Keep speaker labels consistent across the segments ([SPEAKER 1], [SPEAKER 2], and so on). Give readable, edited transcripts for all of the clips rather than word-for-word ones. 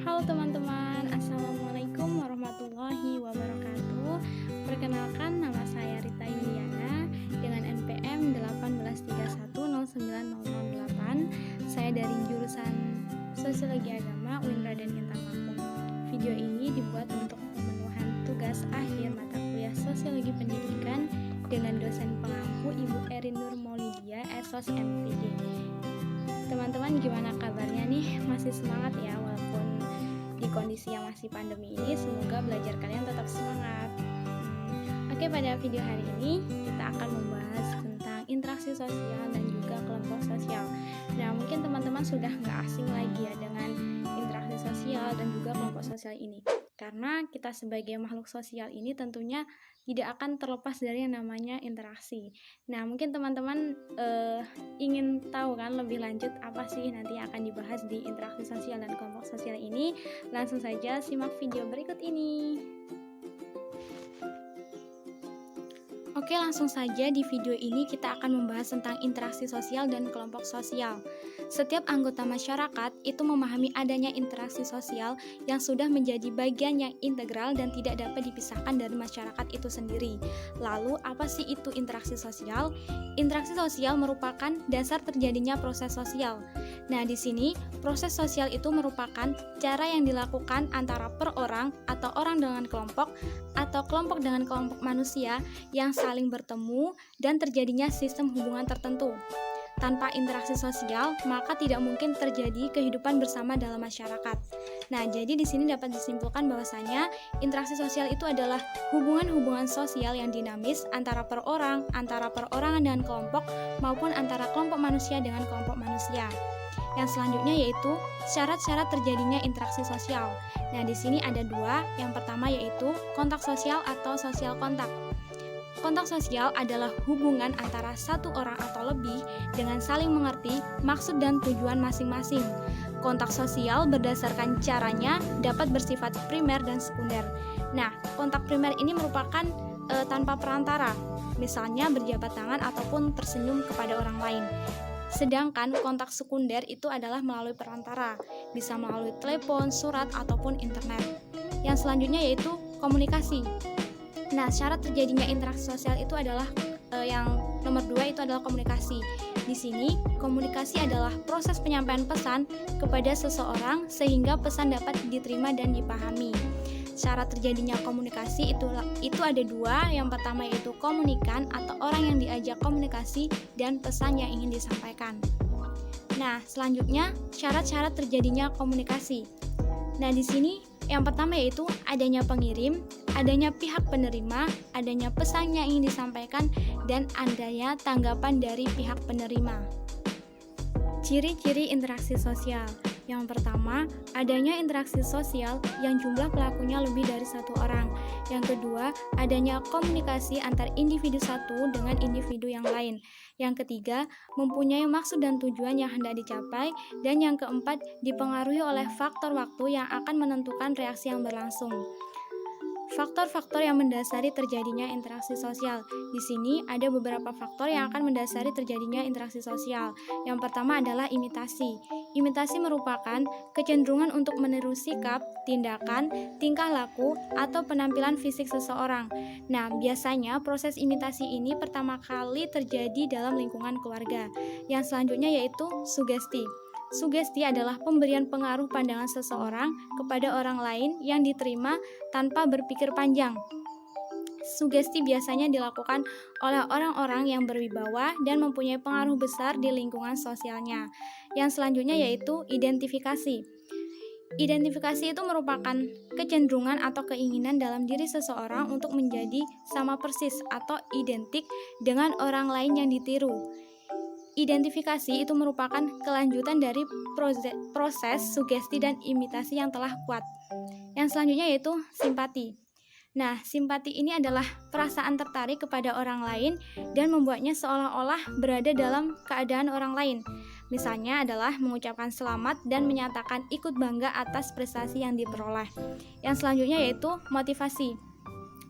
[SPEAKER 1] Halo teman-teman, Assalamualaikum warahmatullahi wabarakatuh. Perkenalkan, nama saya Rita Yuliana dengan NPM 183109008. Saya dari jurusan Sosiologi Agama UIN Raden Intan Lampung. Video ini dibuat untuk pemenuhan tugas akhir mata kuliah Sosiologi Pendidikan dengan dosen pengampu Ibu Erin Nur Maulidia, SOS MPD. Teman-teman, gimana kabarnya nih? Masih semangat ya walaupun di kondisi yang masih pandemi ini? Semoga belajar kalian tetap semangat. Oke, pada video hari ini kita akan membahas tentang interaksi sosial dan juga kelompok sosial. Nah, mungkin teman-teman sudah nggak asing lagi ya dengan interaksi sosial dan juga kelompok sosial ini, karena kita sebagai makhluk sosial ini tentunya tidak akan terlepas dari yang namanya interaksi. Nah, mungkin teman-teman ingin tahu kan lebih lanjut apa sih nanti yang akan dibahas di interaksi sosial dan kelompok sosial ini? Langsung saja simak video berikut ini. Oke, langsung saja di video ini kita akan membahas tentang interaksi sosial dan kelompok sosial. Setiap anggota masyarakat itu memahami adanya interaksi sosial yang sudah menjadi bagian yang integral dan tidak dapat dipisahkan dari masyarakat itu sendiri. Lalu, apa sih itu interaksi sosial? Interaksi sosial merupakan dasar terjadinya proses sosial. Nah, di sini proses sosial itu merupakan cara yang dilakukan antara per orang atau orang dengan kelompok atau kelompok dengan kelompok manusia yang saling bertemu dan terjadinya sistem hubungan tertentu. Tanpa interaksi sosial, maka tidak mungkin terjadi kehidupan bersama dalam masyarakat. Nah, jadi di sini dapat disimpulkan bahwasanya interaksi sosial itu adalah hubungan-hubungan sosial yang dinamis antara perorangan dengan kelompok maupun antara kelompok manusia dengan kelompok manusia. Yang selanjutnya yaitu syarat-syarat terjadinya interaksi sosial. Nah, di sini ada dua. Yang pertama yaitu kontak sosial atau sosial kontak. Kontak sosial adalah hubungan antara satu orang atau lebih dengan saling mengerti maksud dan tujuan masing-masing. Kontak sosial berdasarkan caranya dapat bersifat primer dan sekunder. Nah, kontak primer ini merupakan tanpa perantara, misalnya berjabat tangan ataupun tersenyum kepada orang lain. Sedangkan kontak sekunder itu adalah melalui perantara, bisa melalui telepon, surat, ataupun internet. Yang selanjutnya yaitu komunikasi. Nah, syarat terjadinya interaksi sosial itu adalah yang nomor 2 itu adalah komunikasi. Di sini, komunikasi adalah proses penyampaian pesan kepada seseorang sehingga pesan dapat diterima dan dipahami. Syarat terjadinya komunikasi itu ada dua. Yang pertama yaitu komunikan atau orang yang diajak komunikasi dan pesan yang ingin disampaikan. Nah, selanjutnya syarat-syarat terjadinya komunikasi. Nah, di sini yang pertama yaitu adanya pengirim, adanya pihak penerima, adanya pesan yang ingin disampaikan, dan adanya tanggapan dari pihak penerima. Ciri-ciri interaksi sosial. Yang pertama, adanya interaksi sosial yang jumlah pelakunya lebih dari satu orang. Yang kedua, adanya komunikasi antar individu satu dengan individu yang lain. Yang ketiga, mempunyai maksud dan tujuan yang hendak dicapai. Dan yang keempat, dipengaruhi oleh faktor waktu yang akan menentukan reaksi yang berlangsung. Faktor-faktor yang mendasari terjadinya interaksi sosial. Di sini ada beberapa faktor yang akan mendasari terjadinya interaksi sosial. Yang pertama adalah imitasi. Imitasi merupakan kecenderungan untuk meniru sikap, tindakan, tingkah laku, atau penampilan fisik seseorang. Nah, biasanya proses imitasi ini pertama kali terjadi dalam lingkungan keluarga. Yang selanjutnya yaitu sugesti. Sugesti adalah pemberian pengaruh pandangan seseorang kepada orang lain yang diterima tanpa berpikir panjang. Sugesti biasanya dilakukan oleh orang-orang yang berwibawa dan mempunyai pengaruh besar di lingkungan sosialnya. Yang selanjutnya yaitu identifikasi. Identifikasi itu merupakan kecenderungan atau keinginan dalam diri seseorang untuk menjadi sama persis atau identik dengan orang lain yang ditiru. Identifikasi itu merupakan kelanjutan dari proses sugesti dan imitasi yang telah kuat. Yang selanjutnya yaitu simpati. Nah, simpati ini adalah perasaan tertarik kepada orang lain dan membuatnya seolah-olah berada dalam keadaan orang lain. Misalnya adalah mengucapkan selamat dan menyatakan ikut bangga atas prestasi yang diperoleh. Yang selanjutnya yaitu motivasi.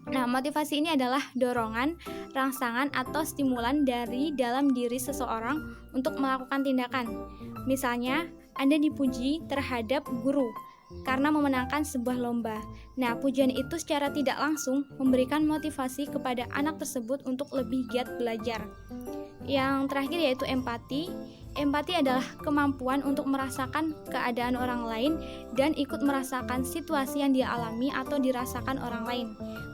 [SPEAKER 1] Nah, motivasi ini adalah dorongan, rangsangan, atau stimulan dari dalam diri seseorang untuk melakukan tindakan. Misalnya, Anda dipuji terhadap guru, karena memenangkan sebuah lomba. Nah, pujian itu secara tidak langsung memberikan motivasi kepada anak tersebut untuk lebih giat belajar. Yang terakhir yaitu empati. Empati adalah kemampuan untuk merasakan keadaan orang lain dan ikut merasakan situasi yang dia alami atau dirasakan orang lain.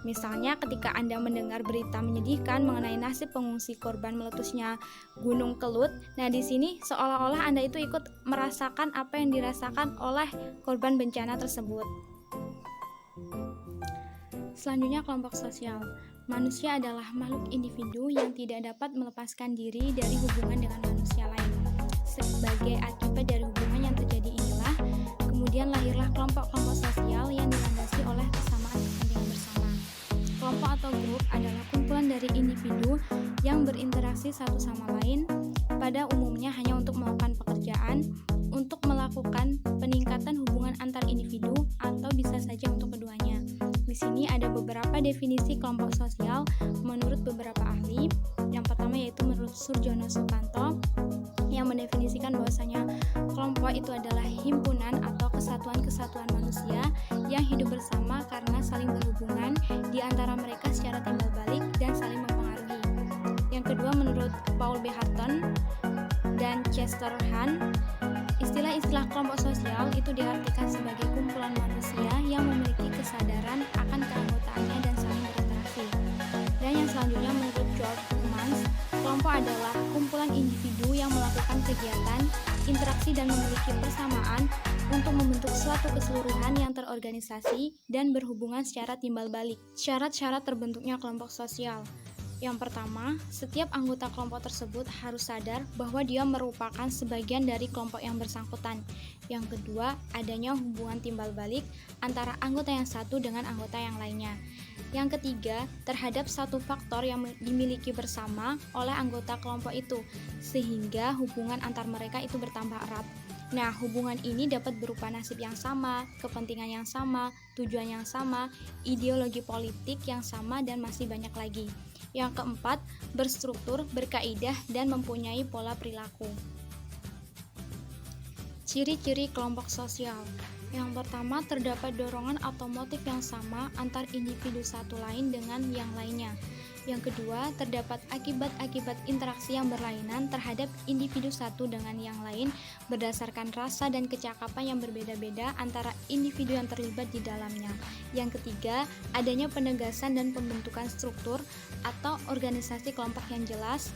[SPEAKER 1] Misalnya ketika Anda mendengar berita menyedihkan mengenai nasib pengungsi korban meletusnya Gunung Kelut, nah di sini seolah-olah Anda itu ikut merasakan apa yang dirasakan oleh korban bencana tersebut. Selanjutnya, kelompok sosial. Manusia adalah makhluk individu yang tidak dapat melepaskan diri dari hubungan dengan manusia lain. Sebagai akibat dari hubungan yang terjadi inilah, kemudian lahirlah kelompok-kelompok sosial yang dilandasi oleh kesamaan kepentingan bersama. Kelompok atau grup adalah kumpulan dari individu yang berinteraksi satu sama lain, pada umumnya hanya untuk melakukan pekerjaan, untuk melakukan peningkatan hubungan antar individu, atau bisa saja untuk keduanya. Di sini ada beberapa definisi kelompok sosial menurut beberapa ahli. Yang pertama yaitu menurut Surjono Sukanto, yang mendefinisikan bahwasanya kelompok itu adalah himpunan atau kesatuan-kesatuan manusia yang hidup bersama karena saling berhubungan di antara mereka secara timbal balik dan saling mempengaruhi. Yang kedua menurut Paul B. Harton dan Chester Han, istilah-istilah kelompok sosial itu diartikan sebagai kumpulan manusia yang memiliki kesadaran akan keanggotaannya dan saling berinteraksi. Dan yang selanjutnya menurut George Humans, kelompok adalah kumpulan individu yang melakukan kegiatan, interaksi dan memiliki persamaan untuk membentuk suatu keseluruhan yang terorganisasi dan berhubungan secara timbal balik. Syarat-syarat terbentuknya kelompok sosial. Yang pertama, setiap anggota kelompok tersebut harus sadar bahwa dia merupakan sebagian dari kelompok yang bersangkutan. Yang kedua, adanya hubungan timbal balik antara anggota yang satu dengan anggota yang lainnya. Yang ketiga, terhadap satu faktor yang dimiliki bersama oleh anggota kelompok itu, sehingga hubungan antar mereka itu bertambah erat. Nah, hubungan ini dapat berupa nasib yang sama, kepentingan yang sama, tujuan yang sama, ideologi politik yang sama, dan masih banyak lagi. Yang keempat, berstruktur, berkaidah, dan mempunyai pola perilaku. Ciri-ciri kelompok sosial. Yang pertama, terdapat dorongan atau motif yang sama antar individu satu lain dengan yang lainnya. Yang kedua, terdapat akibat-akibat interaksi yang berlainan terhadap individu satu dengan yang lain berdasarkan rasa dan kecakapan yang berbeda-beda antara individu yang terlibat di dalamnya. Yang ketiga, adanya penegasan dan pembentukan struktur atau organisasi kelompok yang jelas.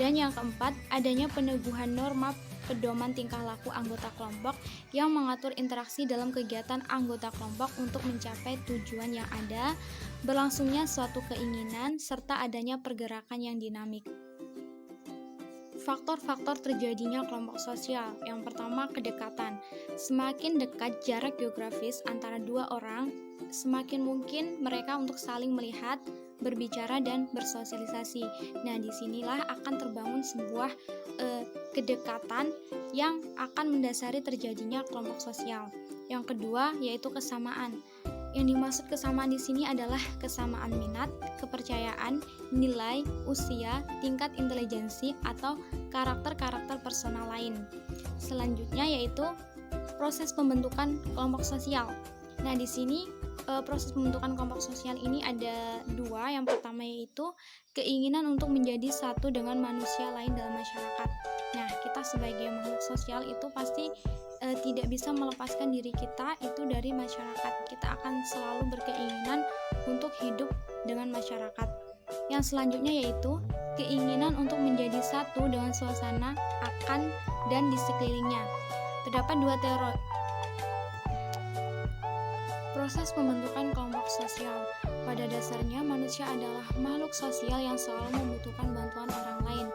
[SPEAKER 1] Dan yang keempat, adanya peneguhan norma pedoman tingkah laku anggota kelompok yang mengatur interaksi dalam kegiatan anggota kelompok untuk mencapai tujuan yang ada, berlangsungnya suatu keinginan, serta adanya pergerakan yang dinamik. Faktor-faktor terjadinya kelompok sosial. Yang pertama, kedekatan. Semakin dekat jarak geografis antara dua orang, semakin mungkin mereka untuk saling melihat, berbicara, dan bersosialisasi. Nah, disinilah akan terbangun sebuah kedekatan yang akan mendasari terjadinya kelompok sosial. Yang kedua, yaitu kesamaan. Yang dimaksud kesamaan di sini adalah kesamaan minat, kepercayaan, nilai, usia, tingkat intelijensi, atau karakter-karakter personal lain. Selanjutnya yaitu proses pembentukan kelompok sosial. Nah, di sini proses pembentukan kelompok sosial ini ada dua. Yang pertama yaitu keinginan untuk menjadi satu dengan manusia lain dalam masyarakat. Nah, kita sebagai makhluk sosial itu pasti tidak bisa melepaskan diri kita itu dari masyarakat. Kita akan selalu berkeinginan untuk hidup dengan masyarakat. Yang selanjutnya yaitu keinginan untuk menjadi satu dengan suasana akan dan di sekelilingnya. Terdapat dua teori. Proses pembentukan kelompok sosial. Pada dasarnya, manusia adalah makhluk sosial yang selalu membutuhkan bantuan orang lain.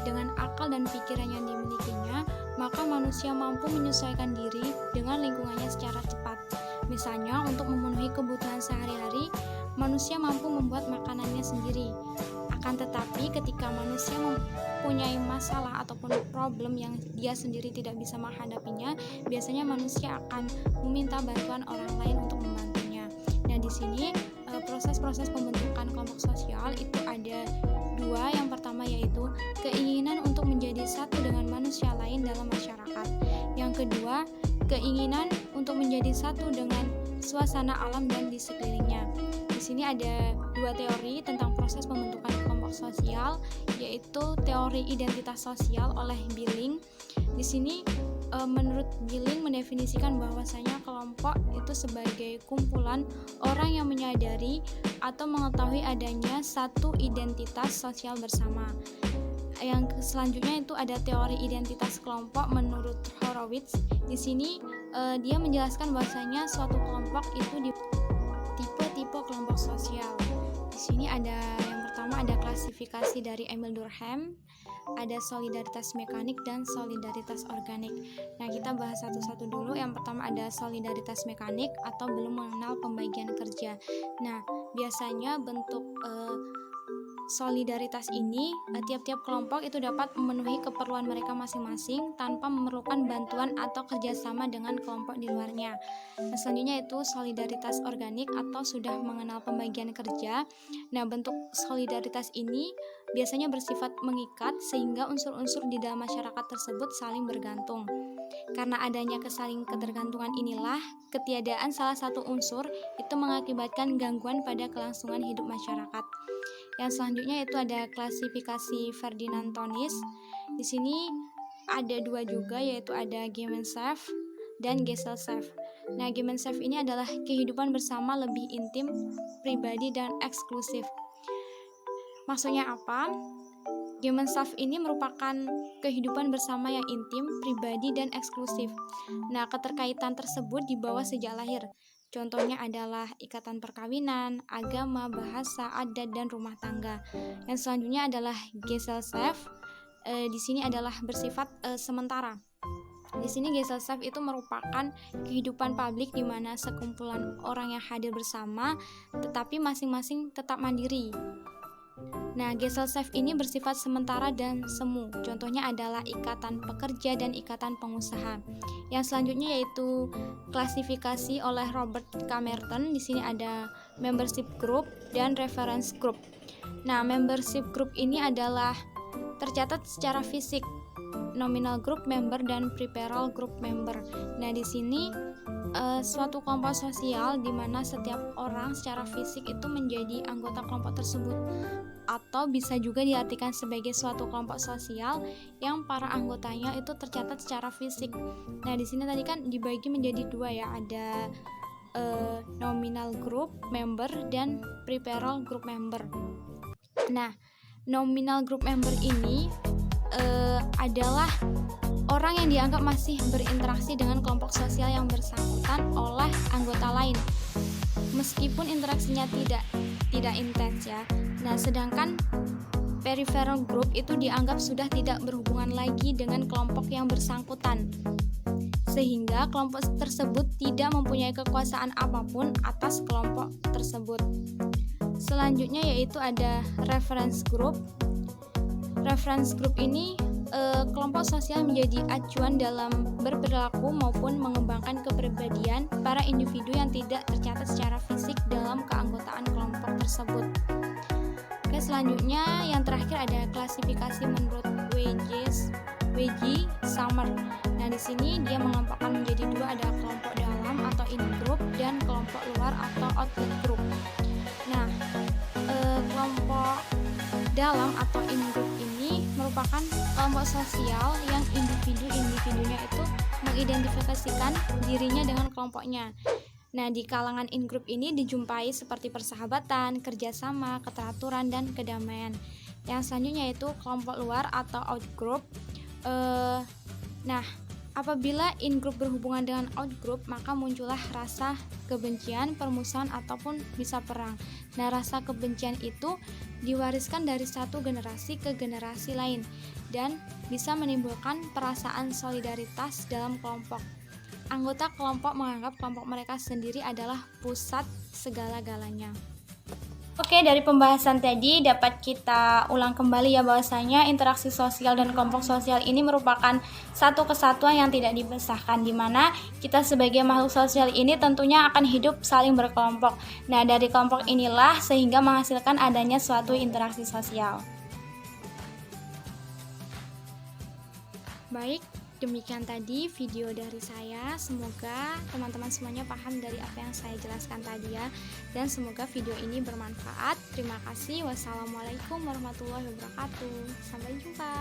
[SPEAKER 1] Dengan akal dan pikiran yang dimilikinya, maka manusia mampu menyesuaikan diri dengan lingkungannya secara cepat. Misalnya, untuk memenuhi kebutuhan sehari-hari, manusia mampu membuat makanannya sendiri. Akan tetapi, ketika manusia mempunyai masalah ataupun problem yang dia sendiri tidak bisa menghadapinya, biasanya manusia akan meminta bantuan orang lain untuk membantunya. Nah, di sini proses-proses pembentukan kelompok sosial itu ada dua. Yang pertama yaitu keinginan untuk menjadi satu dengan manusia lain dalam masyarakat. Yang kedua, keinginan untuk menjadi menjadi satu dengan suasana alam dan di sekelilingnya. Di sini ada dua teori tentang proses pembentukan kelompok sosial, yaitu teori identitas sosial oleh Billing. Di sini menurut Billing mendefinisikan bahwasanya kelompok itu sebagai kumpulan orang yang menyadari atau mengetahui adanya satu identitas sosial bersama. Yang selanjutnya itu ada teori identitas kelompok menurut Horowitz. Di sini dia menjelaskan bahwasanya suatu kelompok itu di tipe-tipe kelompok sosial. Di sini ada yang pertama ada klasifikasi dari Emil Durkheim, ada solidaritas mekanik dan solidaritas organik. Nah, kita bahas satu-satu dulu. Yang pertama ada solidaritas mekanik atau belum mengenal pembagian kerja. Nah, biasanya bentuk solidaritas ini, tiap-tiap kelompok itu dapat memenuhi keperluan mereka masing-masing tanpa memerlukan bantuan atau kerjasama dengan kelompok di luarnya. Nah, selanjutnya itu solidaritas organik atau sudah mengenal pembagian kerja. Nah, bentuk solidaritas ini biasanya bersifat mengikat sehingga unsur-unsur di dalam masyarakat tersebut saling bergantung. Karena adanya kesaling ketergantungan inilah, ketiadaan salah satu unsur itu mengakibatkan gangguan pada kelangsungan hidup masyarakat. Yang selanjutnya itu ada klasifikasi Ferdinand Tönnies. Di sini ada dua juga, yaitu ada Gemeinschaft dan Gesellschaft. Nah, Gemeinschaft ini adalah kehidupan bersama lebih intim, pribadi dan eksklusif. Maksudnya apa? Gemeinschaft ini merupakan kehidupan bersama yang intim, pribadi dan eksklusif. Nah, keterkaitan tersebut dibawa sejak lahir. Contohnya adalah ikatan perkawinan, agama, bahasa, adat, dan rumah tangga. Yang selanjutnya adalah Gesellschaft. Di sini adalah bersifat sementara. Di sini Gesellschaft itu merupakan kehidupan publik di mana sekumpulan orang yang hadir bersama, tetapi masing-masing tetap mandiri. Nah, Gesellschaft ini bersifat sementara dan semu. Contohnya adalah ikatan pekerja dan ikatan pengusaha. Yang selanjutnya yaitu klasifikasi oleh Robert K. Merton. Di sini ada membership group dan reference group. Nah, membership group ini adalah tercatat secara fisik, nominal group member dan peripheral group member. Nah, di sini suatu kelompok sosial di mana setiap orang secara fisik itu menjadi anggota kelompok tersebut, atau bisa juga diartikan sebagai suatu kelompok sosial yang para anggotanya itu tercatat secara fisik. Nah, di sini tadi kan dibagi menjadi dua ya, ada nominal group member dan peripheral group member. Nah, nominal group member ini adalah orang yang dianggap masih berinteraksi dengan kelompok sosial yang bersangkutan oleh anggota lain, meskipun interaksinya tidak intens ya. Nah, sedangkan peripheral group itu dianggap sudah tidak berhubungan lagi dengan kelompok yang bersangkutan, sehingga kelompok tersebut tidak mempunyai kekuasaan apapun atas kelompok tersebut. Selanjutnya yaitu ada reference group. Reference group ini kelompok sosial menjadi acuan dalam berperilaku maupun mengembangkan kepribadian para individu yang tidak tercatat secara fisik dalam keanggotaan kelompok tersebut. Oke, selanjutnya yang terakhir ada klasifikasi menurut W.G. Summer. Nah, di sini dia mengelompokkan menjadi dua, ada kelompok dalam atau in group dan kelompok luar atau outlet group. Nah, kelompok dalam atau in group ini merupakan kelompok sosial yang individunya itu mengidentifikasikan dirinya dengan kelompoknya. Nah, di kalangan in group ini dijumpai seperti persahabatan, kerjasama, keteraturan, dan kedamaian. Yang selanjutnya yaitu kelompok luar atau out group. Nah, apabila in group berhubungan dengan out group, maka muncullah rasa kebencian, permusuhan, ataupun bisa perang. Nah, rasa kebencian itu diwariskan dari satu generasi ke generasi lain dan bisa menimbulkan perasaan solidaritas dalam kelompok. Anggota kelompok menganggap kelompok mereka sendiri adalah pusat segala-galanya. Oke, dari pembahasan tadi dapat kita ulang kembali ya bahwasanya interaksi sosial dan kelompok sosial ini merupakan satu kesatuan yang tidak dipisahkan, di mana kita sebagai makhluk sosial ini tentunya akan hidup saling berkelompok. Nah, dari kelompok inilah sehingga menghasilkan adanya suatu interaksi sosial. Baik, Demikian tadi video dari saya. Semoga teman-teman semuanya paham dari apa yang saya jelaskan tadi ya. Dan semoga video ini bermanfaat. Terima kasih. Wassalamualaikum warahmatullahi wabarakatuh. Sampai jumpa.